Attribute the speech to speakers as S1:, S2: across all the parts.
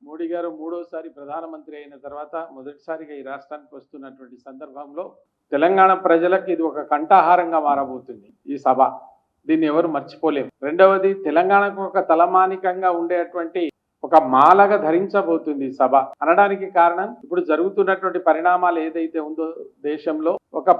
S1: మోడీ గారు మూడోసారి ప్రధానమంత్రి అయిన తర్వాత మొదటిసారిగా ఈ రాష్ట్రానికి వస్తున్నటువంటి సందర్భంలో తెలంగాణ ప్రజలకు ఇది ఒక కంఠాహారంగా మారబోతుంది ఈ సభ. దీన్ని ఎవరు మర్చిపోలేరు. రెండవది, తెలంగాణకు ఒక తలమానికంగా ఉండేటువంటి ఒక మాలగా ధరించబోతుంది ఈ సభ అనడానికి కారణం ఇప్పుడు జరుగుతున్నటువంటి పరిణామాలు ఏదైతే ఉందో దేశంలో ఒక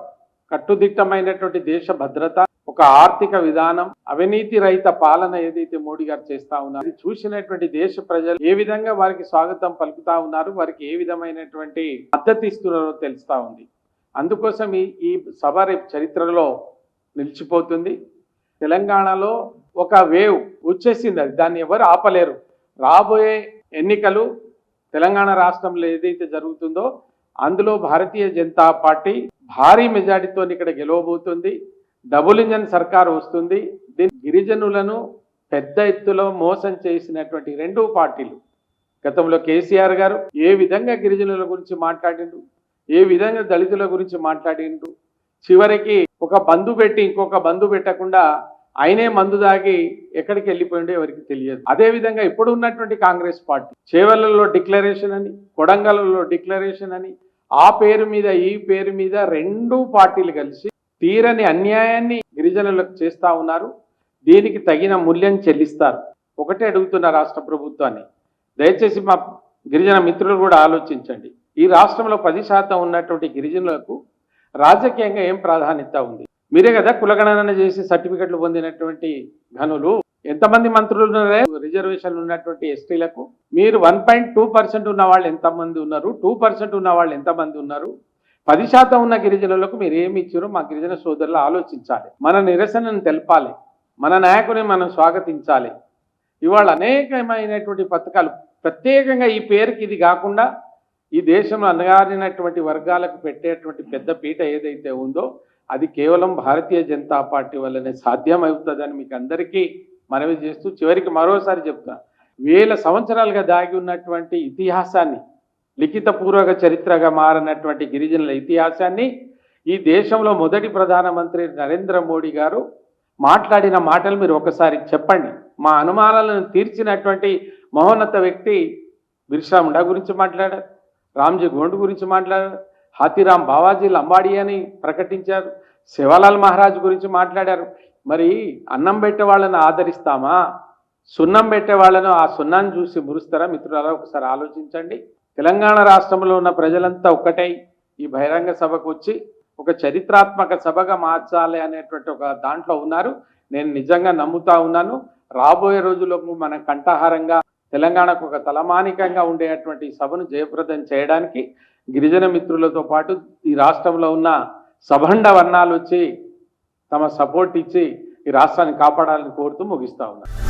S1: కట్టుదిట్టమైనటువంటి దేశ భద్రత, ఒక ఆర్థిక విధానం, అవినీతి రహిత పాలన ఏదైతే మోడీ గారు చేస్తా ఉన్నారు చూసినటువంటి దేశ ప్రజలు ఏ విధంగా వారికి స్వాగతం పలుకుతా ఉన్నారు, వారికి ఏ విధమైనటువంటి మద్దతు ఇస్తున్నారో తెలుస్తా ఉంది. అందుకోసం ఈ సభ రేపు చరిత్రలో నిలిచిపోతుంది. తెలంగాణలో ఒక వేవ్ వచ్చేసింది, అది దాన్ని ఎవరు ఆపలేరు. రాబోయే ఎన్నికలు తెలంగాణ రాష్ట్రంలో ఏదైతే జరుగుతుందో అందులో భారతీయ జనతా పార్టీ భారీ మెజారిటీతో ఇక్కడ గెలవబోతుంది. డబుల్ ఇంజన్ సర్కార్ వస్తుంది. దీని గిరిజనులను పెద్ద ఎత్తులో మోసం చేసినటువంటి రెండు పార్టీలు, గతంలో కేసీఆర్ గారు ఏ విధంగా గిరిజనుల గురించి మాట్లాడిండు, ఏ విధంగా దళితుల గురించి మాట్లాడిండు, చివరికి ఒక బంధు పెట్టి ఇంకొక బంధు పెట్టకుండా ఆయనే మందు దాగి ఎక్కడికి వెళ్ళిపోయిండో ఎవరికి తెలియదు. అదేవిధంగా ఇప్పుడు ఉన్నటువంటి కాంగ్రెస్ పార్టీ చేవెళ్లలో డిక్లరేషన్ అని, కొడంగల్లో డిక్లరేషన్ అని, ఆ పేరు మీద ఈ పేరు మీద రెండు పార్టీలు కలిసి తీరని అన్యాయాన్ని గిరిజనులకు చేస్తా ఉన్నారు. దీనికి తగిన మూల్యం చెల్లిస్తారు. ఒకటే అడుగుతున్న రాష్ట్ర ప్రభుత్వాన్ని, దయచేసి మా గిరిజన మిత్రులు కూడా ఆలోచించండి. ఈ రాష్ట్రంలో 10% ఉన్నటువంటి గిరిజనులకు రాజకీయంగా ఏం ప్రాధాన్యత ఉంది? మీరే కదా కులగణన చేసి సర్టిఫికెట్లు పొందినటువంటి ఘనులు. ఎంతమంది మంత్రులు ఉన్నారు రిజర్వేషన్లు ఉన్నటువంటి ఎస్టీలకు? మీరు 1.2% ఉన్న వాళ్ళు ఎంతమంది ఉన్నారు? 2% ఉన్న వాళ్ళు ఎంతమంది ఉన్నారు? 10% ఉన్న గిరిజనులకు మీరు ఏమి ఇచ్చారో మా గిరిజన సోదరులు ఆలోచించాలి. మన నిరసనను తెలపాలి, మన నాయకుని మనం స్వాగతించాలి. ఇవాళ అనేకమైనటువంటి పథకాలు, ప్రత్యేకంగా ఈ పేరుకి ఇది కాకుండా ఈ దేశంలో అణగారినటువంటి వర్గాలకు పెట్టేటువంటి పెద్ద పీట ఏదైతే ఉందో అది కేవలం భారతీయ జనతా పార్టీ వల్లనే సాధ్యమవుతుందని మీకు అందరికీ మనవి చేస్తూ చివరికి మరోసారి చెప్తా, 1000 సంవత్సరాలుగా దాగి ఉన్నటువంటి ఇతిహాసాన్ని, లిఖితపూర్వక చరిత్రగా మారినటువంటి గిరిజనుల ఇతిహాసాన్ని ఈ దేశంలో మొదటి ప్రధానమంత్రి నరేంద్ర మోడీ గారు మాట్లాడిన మాటలు మీరు ఒకసారి చెప్పండి. మా అనుమానాలను తీర్చినటువంటి మహోన్నత వ్యక్తి బిర్సా ముండా గురించి మాట్లాడారు, రామ్జీ గోండ్ గురించి మాట్లాడారు, హాతీరామ్ బావాజీ లంబాడి అని ప్రకటించారు, శివలాల్ మహారాజ్ గురించి మాట్లాడారు. మరి అన్నం పెట్టే వాళ్ళని ఆదరిస్తామా? సున్నం పెట్టే వాళ్ళను ఆ సున్నాన్ని చూసి మురుస్తారా? మిత్రులారా ఒకసారి ఆలోచించండి. తెలంగాణ రాష్ట్రంలో ఉన్న ప్రజలంతా ఒక్కటై ఈ బహిరంగ సభకు వచ్చి ఒక చరిత్రాత్మక సభగా మార్చాలి అనేటువంటి ఒక దాంట్లో ఉన్నారు. నేను నిజంగా నమ్ముతా ఉన్నాను. రాబోయే రోజుల్లో మన కంఠాహారంగా తెలంగాణకు ఒక తలమానికంగా ఉండేటువంటి సభను జయప్రదం చేయడానికి గిరిజన మిత్రులతో పాటు ఈ రాష్ట్రంలో ఉన్న సభండ వర్ణాలు వచ్చి తమ సపోర్ట్ ఇచ్చి ఈ రాష్ట్రాన్ని కాపాడాలని కోరుతూ ముగిస్తా ఉన్నారు.